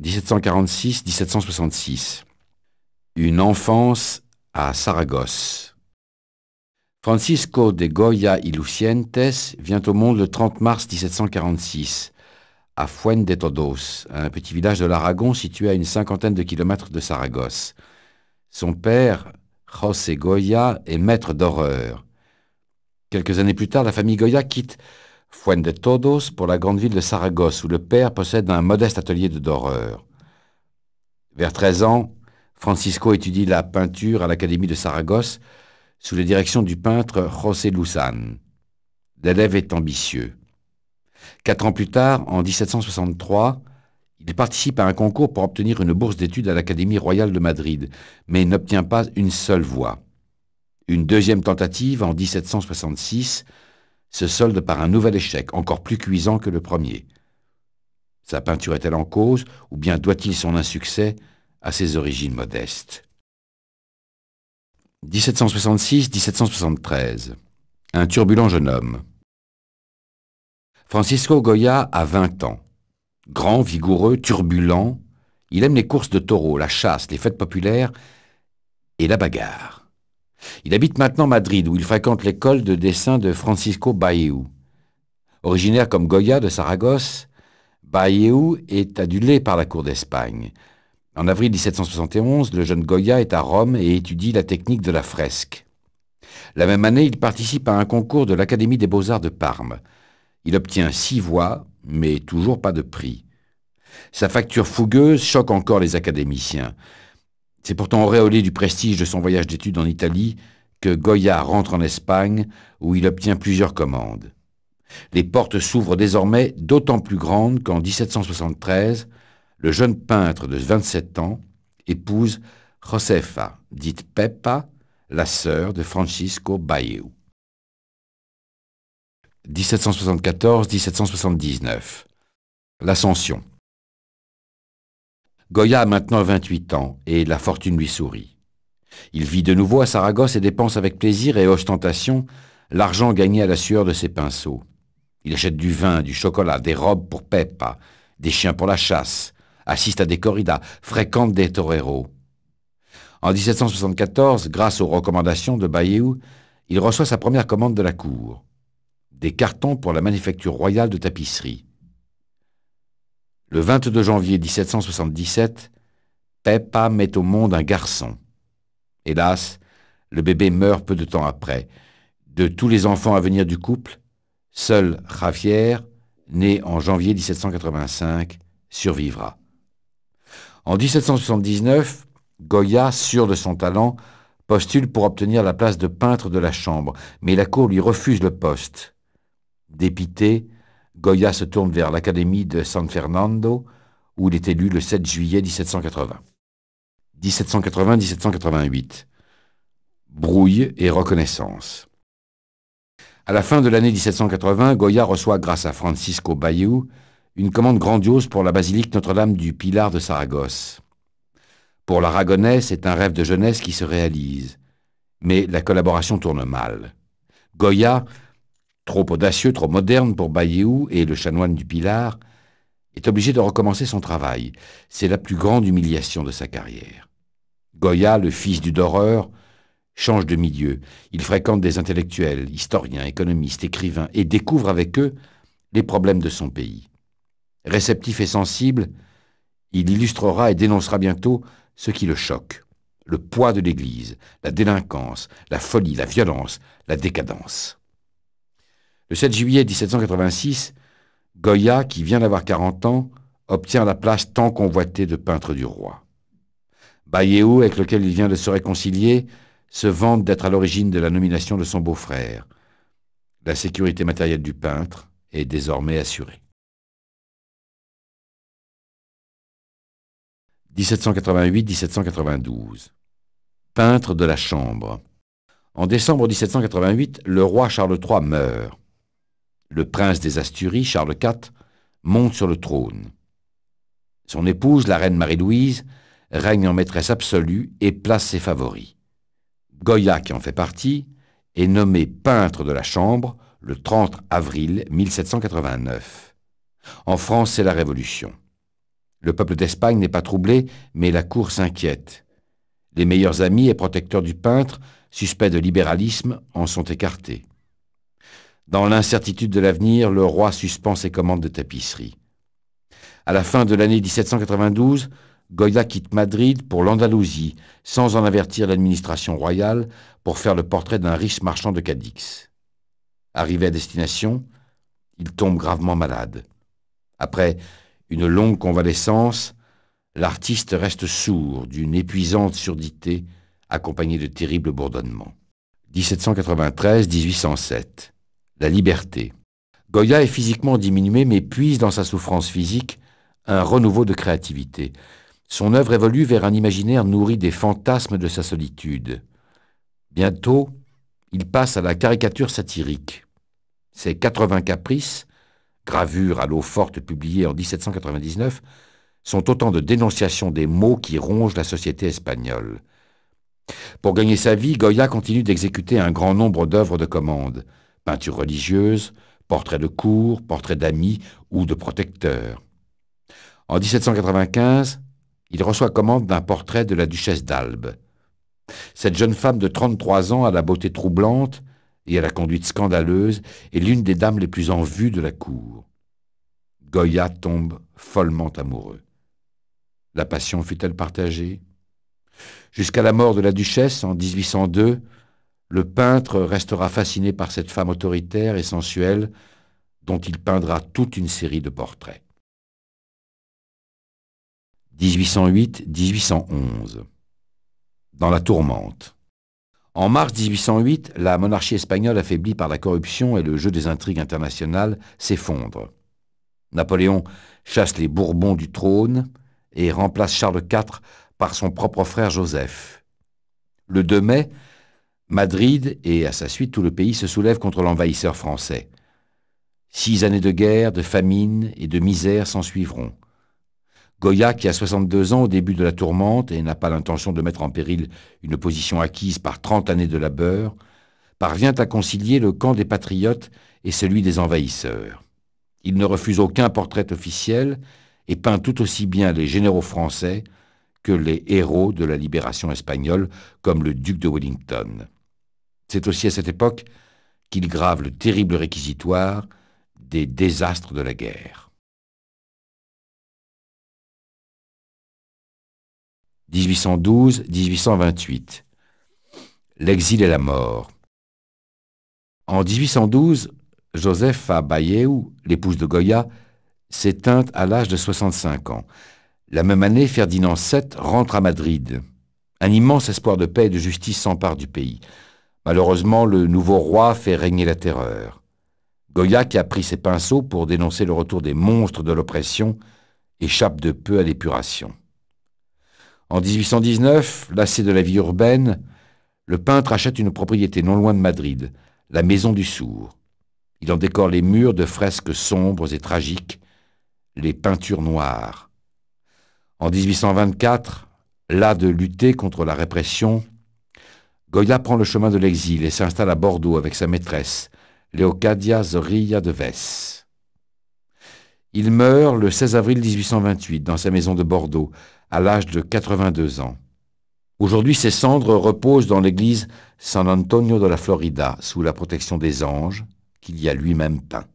1746-1766. Une enfance à Saragosse. Francisco de Goya y Lucientes vient au monde le 30 mars 1746, à Fuendetodos, un petit village de l'Aragon situé à une cinquantaine de kilomètres de Saragosse. Son père, José Goya, est maître d'horreur. Quelques années plus tard, la famille Goya quitte Fuendetodos pour la grande ville de Saragosse, où le père possède un modeste atelier d'horreur. Vers 13 ans, Francisco étudie la peinture à l'Académie de Saragosse sous la direction du peintre José Luzán. L'élève est ambitieux. 4 ans plus tard, en 1763, il participe à un concours pour obtenir une bourse d'études à l'Académie royale de Madrid, mais n'obtient pas une seule voix. Une deuxième tentative, en 1766, se solde par un nouvel échec, encore plus cuisant que le premier. Sa peinture est-elle en cause, ou bien doit-il son insuccès à ses origines modestes? 1766-1773. Un turbulent jeune homme. Francisco Goya a 20 ans. Grand, vigoureux, turbulent, il aime les courses de taureaux, la chasse, les fêtes populaires et la bagarre. Il habite maintenant Madrid, où il fréquente l'école de dessin de Francisco Bailleu. Originaire comme Goya de Saragosse, Bailleu est adulé par la cour d'Espagne. En avril 1771, le jeune Goya est à Rome et étudie la technique de la fresque. La même année, il participe à un concours de l'Académie des Beaux-Arts de Parme. Il obtient 6 voix, mais toujours pas de prix. Sa facture fougueuse choque encore les académiciens. C'est pourtant auréolé du prestige de son voyage d'études en Italie que Goya rentre en Espagne, où il obtient plusieurs commandes. Les portes s'ouvrent désormais d'autant plus grandes qu'en 1773, le jeune peintre de 27 ans épouse Josefa, dite Pepa, la sœur de Francisco Bailleu. 1774-1779. L'Ascension. Goya a maintenant 28 ans et la fortune lui sourit. Il vit de nouveau à Saragosse et dépense avec plaisir et ostentation l'argent gagné à la sueur de ses pinceaux. Il achète du vin, du chocolat, des robes pour Pepa, des chiens pour la chasse, assiste à des corridas, fréquente des toreros. En 1774, grâce aux recommandations de Bailleu, il reçoit sa première commande de la cour. Des cartons pour la manufacture royale de tapisserie. Le 22 janvier 1777, Pepa met au monde un garçon. Hélas, le bébé meurt peu de temps après. De tous les enfants à venir du couple, seul Javier, né en janvier 1785, survivra. En 1779, Goya, sûr de son talent, postule pour obtenir la place de peintre de la Chambre, mais la cour lui refuse le poste. Dépité, Goya se tourne vers l'Académie de San Fernando, où il est élu le 7 juillet 1780. 1780-1788. Brouille et reconnaissance. À la fin de l'année 1780, Goya reçoit, grâce à Francisco Bailleu, une commande grandiose pour la basilique Notre-Dame du Pilar de Saragosse. Pour l'Aragonais, c'est un rêve de jeunesse qui se réalise. Mais la collaboration tourne mal. Goya, trop audacieux, trop moderne pour Bailleu et le chanoine du Pilar, est obligé de recommencer son travail. C'est la plus grande humiliation de sa carrière. Goya, le fils du doreur, change de milieu. Il fréquente des intellectuels, historiens, économistes, écrivains, et découvre avec eux les problèmes de son pays. Réceptif et sensible, il illustrera et dénoncera bientôt ce qui le choque. Le poids de l'Église, la délinquance, la folie, la violence, la décadence. Le 7 juillet 1786, Goya, qui vient d'avoir 40 ans, obtient la place tant convoitée de peintre du roi. Bailleu, avec lequel il vient de se réconcilier, se vante d'être à l'origine de la nomination de son beau-frère. La sécurité matérielle du peintre est désormais assurée. 1788-1792. Peintre de la Chambre. En décembre 1788, le roi Charles III meurt. Le prince des Asturies, Charles IV, monte sur le trône. Son épouse, la reine Marie-Louise, règne en maîtresse absolue et place ses favoris. Goya, qui en fait partie, est nommé peintre de la Chambre le 30 avril 1789. En France, c'est la Révolution. Le peuple d'Espagne n'est pas troublé, mais la cour s'inquiète. Les meilleurs amis et protecteurs du peintre, suspects de libéralisme, en sont écartés. Dans l'incertitude de l'avenir, le roi suspend ses commandes de tapisserie. À la fin de l'année 1792, Goya quitte Madrid pour l'Andalousie, sans en avertir l'administration royale, pour faire le portrait d'un riche marchand de Cadix. Arrivé à destination, il tombe gravement malade. Après une longue convalescence, l'artiste reste sourd d'une épuisante surdité, accompagnée de terribles bourdonnements. 1793-1807. La liberté. Goya est physiquement diminué, mais puise dans sa souffrance physique un renouveau de créativité. Son œuvre évolue vers un imaginaire nourri des fantasmes de sa solitude. Bientôt, il passe à la caricature satirique. Ses 80 caprices, gravures à l'eau forte publiées en 1799, sont autant de dénonciations des maux qui rongent la société espagnole. Pour gagner sa vie, Goya continue d'exécuter un grand nombre d'œuvres de commande, peintures religieuses, portraits de cour, portraits d'amis ou de protecteurs. En 1795, il reçoit commande d'un portrait de la duchesse d'Albe. Cette jeune femme de 33 ans à la beauté troublante et à la conduite scandaleuse est l'une des dames les plus en vue de la cour. Goya tombe follement amoureux. La passion fut-elle partagée? Jusqu'à la mort de la duchesse en 1802, le peintre restera fasciné par cette femme autoritaire et sensuelle dont il peindra toute une série de portraits. 1808-1811. Dans la tourmente. En mars 1808, la monarchie espagnole, affaiblie par la corruption et le jeu des intrigues internationales, s'effondre. Napoléon chasse les Bourbons du trône et remplace Charles IV par son propre frère Joseph. Le 2 mai, Madrid et à sa suite tout le pays se soulèvent contre l'envahisseur français. 6 années de guerre, de famine et de misère s'ensuivront. Goya, qui a 62 ans au début de la tourmente et n'a pas l'intention de mettre en péril une position acquise par 30 années de labeur, parvient à concilier le camp des patriotes et celui des envahisseurs. Il ne refuse aucun portrait officiel et peint tout aussi bien les généraux français que les héros de la libération espagnole, comme le duc de Wellington. C'est aussi à cette époque qu'il grave le terrible réquisitoire des désastres de la guerre. 1812-1828. L'exil et la mort. En 1812, Josefa Bayeu, l'épouse de Goya, s'éteint à l'âge de 65 ans. La même année, Ferdinand VII rentre à Madrid. Un immense espoir de paix et de justice s'empare du pays. Malheureusement, le nouveau roi fait régner la terreur. Goya, qui a pris ses pinceaux pour dénoncer le retour des monstres de l'oppression, échappe de peu à l'épuration. En 1819, lassé de la vie urbaine, le peintre achète une propriété non loin de Madrid, la Maison du Sourd. Il en décore les murs de fresques sombres et tragiques, les peintures noires. En 1824, las de lutter contre la répression, Goya prend le chemin de l'exil et s'installe à Bordeaux avec sa maîtresse, Leocadia Zorrilla de Vez. Il meurt le 16 avril 1828 dans sa maison de Bordeaux, à l'âge de 82 ans. Aujourd'hui, ses cendres reposent dans l'église San Antonio de la Florida, sous la protection des anges, qu'il y a lui-même peint.